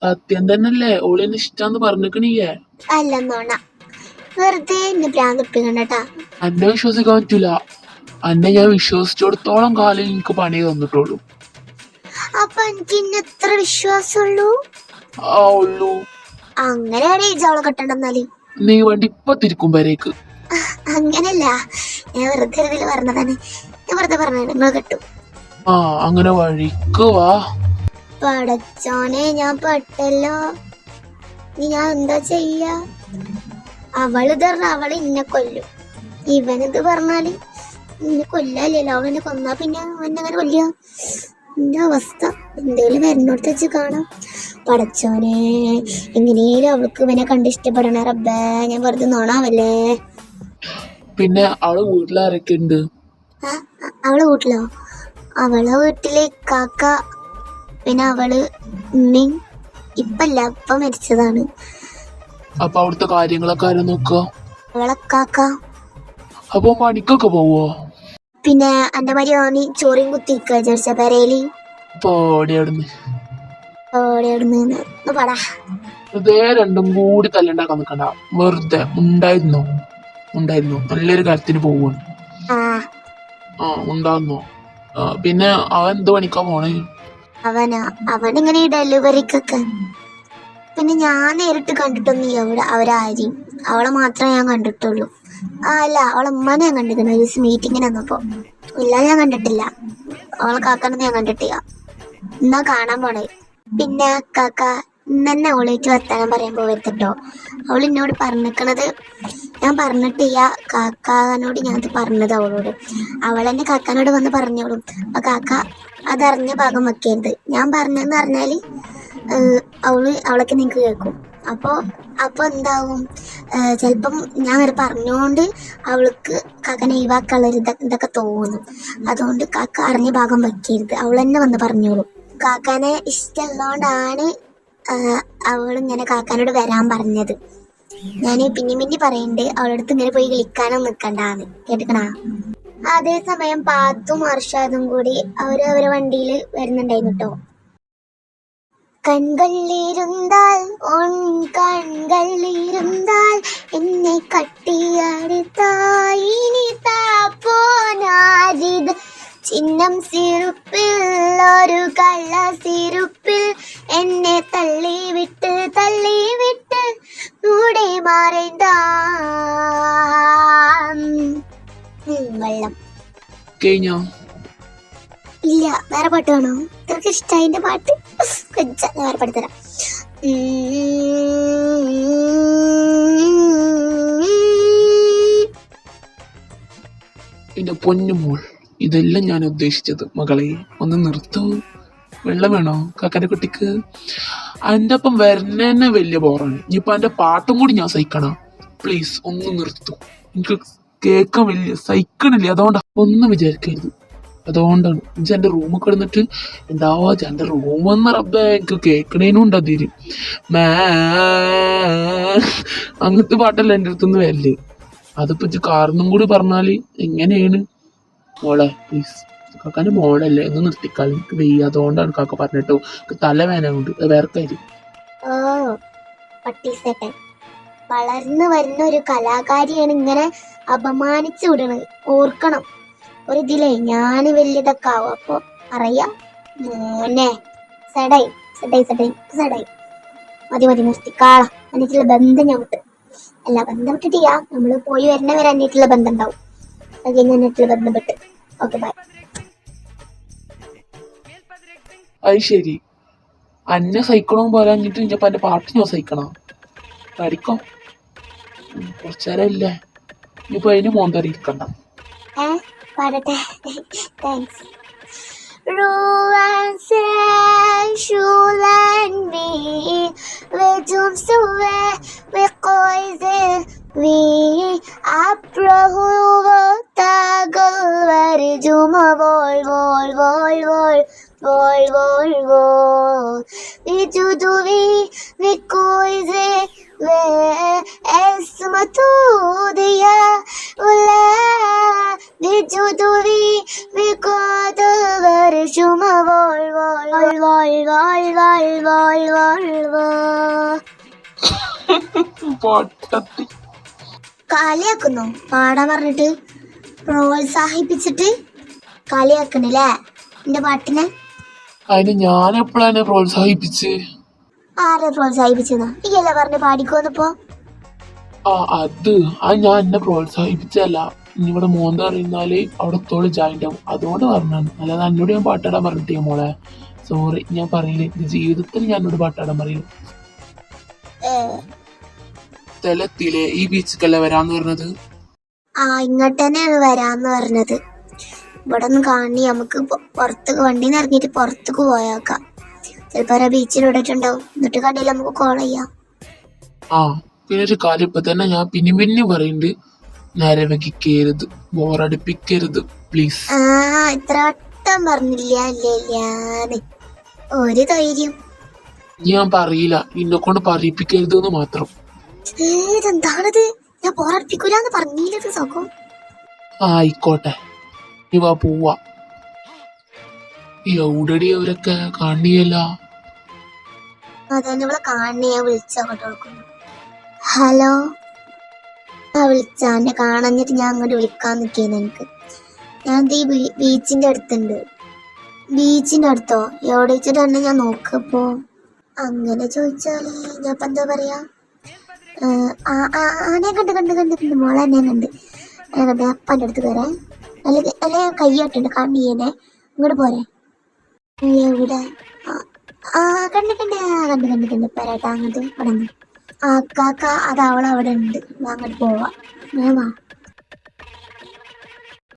സത്യം തന്നെയല്ലേ? ഓളിന് ഇഷ്ടാന്ന് പറഞ്ഞിക്കണില്ലേ? അല്ല നോണ, വെറുതെ എന്നെ ഭ്രാന്തിപ്പിക്കണ്ടട്ടാ. അന്നെ വിശ്വസിക്കാൻ പറ്റൂല. അന്നെ ഞാൻ വിശ്വസിച്ചിടത്തോളം കാലം എനിക്ക് പണി തന്നിട്ടുള്ളൂ. അപ്പൊ എനിക്ക് ഇന്നെ എത്ര വിശ്വാസമുള്ളൂ? ആ ഉള്ളൂ. അങ്ങനെയാണ് ഈ ജോള കെട്ടണ്ടെന്നാല് നീ വേണ്ടി ഇപ്പൊ തിരിക്കും വരേക്ക്. അങ്ങനല്ല, ഞാൻ വെറുതെ ഇതിൽ പറഞ്ഞതാണ്. ഞാൻ വെറുതെ പറഞ്ഞത് നിങ്ങൾ കെട്ടും. ആ അങ്ങനെ വഴിക്ക് വാ. പടച്ചോനെ, ഞാൻ പെട്ടല്ലോ. നീ ഞാൻ എന്താ ചെയ്യ? അവളിത് പറഞ്ഞ അവള് ഇന്നെ കൊല്ലും. ഇവനിത് പറഞ്ഞാല് ഇന്നെ കൊല്ലല്ലോ. അവളെന്നെ കൊന്നാ പിന്നെ എന്നെങ്ങനെ കൊല്ലുക? എന്റെ അവസ്ഥ എന്തേലും വരുന്നോടത്ത് വെച്ച് കാണാം. പടച്ചോനെ, എങ്ങനെയും അവൾക്ക് ഇവനെ കണ്ട് ഇഷ്ടപ്പെടണ റബ്ബേ. ഞാൻ വെറുതെ നോണാവല്ലേ. പിന്നെ അവള് വീട്ടിലാരൊക്കെ ഉണ്ട്? അവളെ വീട്ടിലോ? അവളെ വീട്ടില് കാക്ക, പിന്നെ അവള് ഉമ്മയും. ഇപ്പല്ല, ഇപ്പ മരിച്ചതാണ്. അപ്പൊ അവിടുത്തെ കാര്യങ്ങളൊക്കെ ആരും നോക്കുക? അവളെ കാക്ക. അപ്പൊ പണിക്കൊക്കെ പോവോ? പിന്നെ എന്റെ മരിയോണി ചോറിയും കുത്തിരിക്കുക വിചാരിച്ച പെരേലി. പോടിയവിടുന്ന്. പാടാ. ഇതേ രണ്ടും കൂടി തല്ലുണ്ടാക്കാൻ നിൽക്കണ്ട. വെറുതെ ഉണ്ടായിരുന്നോ? നല്ലൊരു കാര്യത്തിന് പോവാണ്. ആ ഉണ്ടാകുന്നോ? പിന്നെ അവൻ എന്ത് പണിക്കാ പോണേ? അവനിങ്ങനെ ഈ ഡെലിവറിക്കൊക്കെ. പിന്നെ ഞാൻ നേരിട്ട് കണ്ടിട്ടൊന്നും അവരാരെയും. അവളെ മാത്രമേ ഞാൻ കണ്ടിട്ടുള്ളൂ. അല്ല, അവളെ ഉമ്മാനെ ഞാൻ കണ്ടിരുന്നു ഒരു മീറ്റിങ്ങിന് വന്നപ്പോ. ഇല്ല, ഞാൻ കണ്ടിട്ടില്ല. അവളെ കാക്കനൊന്നും ഞാൻ കണ്ടിട്ടില്ല. എന്നാ കാണാൻ പോണേ. പിന്നെ കാക്ക ഇന്നെ അവളേക്ക് വർത്താനം പറയാൻ പോവരുത്തട്ടോ. അവൾ എന്നോട് പറഞ്ഞിക്കണത് ഞാൻ പറഞ്ഞിട്ടില്ല. കാക്കാനോട് ഞാനത് പറഞ്ഞത് അവളോട്. അവളെന്നെ കാക്കാനോട് വന്ന് പറഞ്ഞോളും. അപ്പൊ കാക്ക അതറിഞ്ഞ ഭാഗം വെക്കരുത്. ഞാൻ പറഞ്ഞെന്ന് പറഞ്ഞാല് അവളൊക്കെ നിങ്ങക്ക് കേൾക്കും. അപ്പൊ എന്താവും, ചിലപ്പം ഞാൻ വരെ പറഞ്ഞോണ്ട് അവൾക്ക് കാക്കനെ ഒഴിവാക്കാനുള്ളൊരു ഇതൊക്കെ തോന്നും. അതുകൊണ്ട് കാക്ക അറിഞ്ഞ ഭാഗം വെക്കരുത്. അവൾ തന്നെ വന്ന് പറഞ്ഞോളും. കാക്കാനെ ഇഷ്ടമുള്ളതുകൊണ്ടാണ് അവളിങ്ങനെ കാക്കാനോട് വരാൻ പറഞ്ഞത്. ഞാൻ പിന്നെ പറയണ്ട് അവളടുത്ത് ഇങ്ങനെ പോയി വിളിക്കാനൊന്നും നിൽക്കണ്ടാന്ന്. കേട്ടിക്കണാ? അതേസമയം പാത്തും അർഷാദും കൂടി അവരവരെ വണ്ടിയിൽ വരുന്നുണ്ടായിരുന്നു കേട്ടോ. കൺകളിരുന്താൽ കൺകളിരുന്താൽ എന്നെ കട്ടിയടുത്തായിനി താപ്പോനാരിത് ചിഹ്നം സിറുപ്പിൽ ഒരു കള്ള സിറുപ്പിൽ എന്നെ തള്ളിവിട്ട് കൂടെ മാറേണ്ട വെള്ളം കഴിഞ്ഞോ? ഇല്ല, വേറെ പാട്ട് വേണോ? നിനക്ക് ഇഷ്ടമായി എന്റെ പാട്ട്? ഞാൻ വേറെ പാടിത്തരാം. എന്റെ പൊന്നുമോൾ, ഇതെല്ലാം ഞാൻ ഉദ്ദേശിച്ചത്. മകളെ ഒന്ന് നിർത്തൂ. വെള്ളം വേണോ കാക്കാന്റെ കുട്ടിക്ക്? അതിന്റെ ഒപ്പം വരുന്നതന്നെ വലിയ ബോറാണ്. ഇനിയിപ്പൊ അതിന്റെ പാട്ടും കൂടി ഞാൻ സഹിക്കണം. പ്ലീസ് ഒന്ന് നിർത്തൂ. എനിക്ക് കേൾക്കാൻ വലിയ സഹിക്കണില്ല. അതുകൊണ്ടാണ് ഒന്നും വിചാരിക്കരുത്. അതുകൊണ്ടാണ് ഇജ്ജ് എൻ്റെ റൂമിൽ കിടന്നിട്ട് ഉണ്ടാവാ. എൻ്റെ റൂമെന്ന് റബ്ബേ എനിക്ക് കേൾക്കണേനും ഉണ്ട് അതിര് അങ്ങനത്തെ പാട്ടല്ല എൻ്റെ അടുത്തുനിന്ന് വരല്. അതിപ്പോ ഇജ്ജ് കാർന്നും കൂടി പറഞ്ഞാല് എങ്ങനെയാണ്? മോളെ പ്ലീസ്, കാക്കാൻ്റെ മോളല്ലേ, ഒന്ന് നിർത്തിക്കാൾ. എനിക്ക് വെയ്യ. അതുകൊണ്ടാണ് കാക്ക പറഞ്ഞിട്ടോ. തലവേന കൊണ്ട് വേറെ കാര്യം. വളർന്നു വരുന്ന ഒരു കലാകാരിയാണ് ഇങ്ങനെ അപമാനിച്ചു വിടണത്. ഓർക്കണം, ഒരു ഇതിലേ ഞാൻ വലിയതൊക്കെ ആവും. അപ്പൊ അറിയാം മോനെ. സഡായി മതി നിർത്തിക്കാള. എന്നിട്ടുള്ള ബന്ധം ഞാൻ വിട്ട്. അല്ല, ബന്ധം വിട്ടിട്ടില്ല. നമ്മള് പോയി വരുന്നവരെ എന്നിട്ടുള്ള ബന്ധം ഉണ്ടാവും. അത് കഴിഞ്ഞ് എന്നിട്ടുള്ള ബന്ധം വിട്ട്. Okay, bye. അത് ശരി, അന്നെ സഹിക്കണോ പോരാഞ്ഞിട്ട് ഇനിയിപ്പോ എൻ്റെ പാട്ട് ഞാൻ സഹിക്കണം. പഠിക്കോ കുറച്ചേരം ഇല്ലേ? ഇനിയിപ്പോ അതിന് മോന്തറിയിക്കണ്ട. പാടട്ടെ. Thanks. Ruan sensual and me Vejum suwe we koize we Aprahu tagal varjuma vol Vijuduvi we koize we esmatu diya ula Vijuduvi we koize Shuma vol വാൾ വാൾ വാൾ വാൾ വാൾ വാ. പൊട്ടത്തി. കളിയാക്കുന്നു പാടാൻ പറഞ്ഞിട്ട്, പ്രോത്സാഹിപ്പിച്ചിട്ട് കളിയാക്കണില്ലേ എന്റെ പാട്ടിനെ? അതിന് ഞാൻ എപ്പോഴാണ് പ്രോത്സാഹിപ്പിച്ച്? ആരെ പ്രോത്സാഹിപ്പിച്ചതാ? നീയല്ല പറഞ്ഞ് പാടിക്കോന്നിപ്പോ. അത് ഞാൻ എന്നെ പ്രോത്സാഹിപ്പിച്ചല്ല. ഇനി ഇവിടെ മോന്ത അറിയുന്നാല് അവിടെ തോള് ജോയിന്റ് ആവും, അതുകൊണ്ട് പറഞ്ഞാണ്. അല്ലാതെ എന്നോട് ഞാൻ പാട്ടാടാൻ പറഞ്ഞിട്ടേ മോളെ. സോറി, ഞാൻ പറയില്ലേ, എന്റെ ജീവിതത്തിൽ ഞാൻ എന്നോട് പാട്ടാടാൻ പറയില്ല. സ്ഥലത്തിലെ ഈ ബീച്ചിക്കല്ല വരാന്ന് പറഞ്ഞത്. ഇങ്ങോട്ട് തന്നെയാണ് വരാന്ന് പറഞ്ഞത്. ഇവിടെ ഒന്ന് കാണി, നമുക്ക് പുറത്തേക്ക് വണ്ടിന്ന് ഇറങ്ങിയിട്ട് പുറത്തേക്ക് പോയാക്കാം. ചിലപ്പോ ആ ബീച്ചിൽ ഇടയിട്ടുണ്ടാവും. എന്നിട്ട് കണ്ടില്ല നമുക്ക് കോൾ ചെയ്യാം. പിന്നെ ഒരു കാര്യം ഇപ്പൊ തന്നെ ഞാൻ പിന്നെയും പറയുന്നുണ്ട്, നേരെ വയ്ക്കരുത്, ബോറടിപ്പിക്കരുത് പ്ലീസ്. ഇത്ര വട്ടം പറഞ്ഞില്ല അല്ലേ? ഒരു ധൈര്യം ഞാൻ പറയില്ല, ഇന്നെ കൊണ്ട് പറയിപ്പിക്കരുത് എന്ന് മാത്രം. എന്താണത്? ഞാൻ ബോറടിപ്പിക്കൂലെന്ന് പറഞ്ഞില്ലത് സുഖം. ആയിക്കോട്ടെ, ഇവ പോവാ. എവിടെടി അവരൊക്കെ കാണിയല്ല? അതന്നെ, ഇവളെ കാണണേ. ഞാൻ വിളിച്ചോട്ട് കൊടുക്കുന്നു. ഹലോ. വിളിച്ച എന്നെ കാണഞ്ഞിട്ട് ഞാൻ അങ്ങോട്ട് വിളിക്കാൻ നിൽക്കുന്നു. ഞാൻ ഈ ബീച്ചിന്റെ അടുത്തുണ്ട്. ബീച്ചിന്റെ അടുത്തോ? എവിടെ വെച്ചിട്ട് തന്നെ ഞാൻ നോക്കപ്പോ? അങ്ങനെ ചോദിച്ചാല് ഞാൻ ഇപ്പൊ എന്താ പറയാ? ഞാൻ കണ്ട് മോളെ എന്നെ കണ്ട് അപ്പൻ്റെ അടുത്ത് വരാൻ. അല്ലെ കയ്യാട്ടുണ്ട് കണ്ണിയനെ. ഇങ്ങോട്ട് പോരെ. എവിടെ? കണ്ട് പോരാട്ടാ. അങ്ങോട്ട് ഇവിടെ കാക്ക അത് അവളവിടെ ഉണ്ട്. അങ്ങോട്ട് പോവാ. വാ.